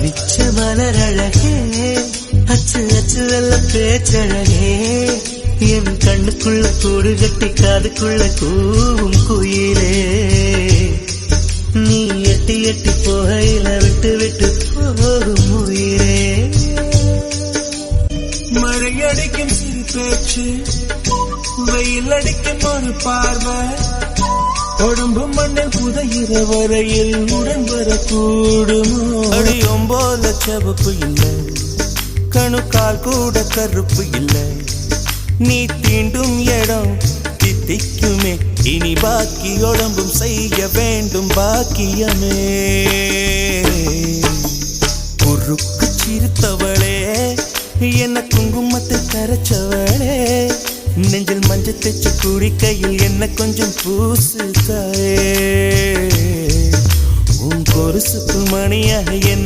அடிச்ச மலர் அழகே, அச்சு அச்சு வெள்ள பேச்சழகே, என் கண்ணுக்குள்ள கூடு கட்டி காதுக்குள்ள கூவும் குயிலே, நீ எட்டி எட்டி போகையில விட்டு விட்டு போகும் உயிரே. மழையடிக்கும் சிறு பேச்சு, வெயில் அடிக்கும் ஒரு பார்வை, உடம்பு மண்ணில் புதையிற வரையில் உடன் வரக்கூடுமோ. அடியும் போல செவப்பு இல்லை, கணுக்கால் கூட கருப்பு இல்லை, நீ தீண்டும் இடம் தித்திக்குமே, இனி பாக்கி உடம்பும் செய்ய வேண்டும் பாக்கியமே. குறுக்கு சிரித்தவளே, என்ன குங்குமத்தை கரைச்சவளே, நெஞ்சில் மஞ்சள் தேச்சு குடிக்கையில் என்ன கொஞ்சம் பூசு தாயே, உன் கொலுசுக்கு மணியாக என்ன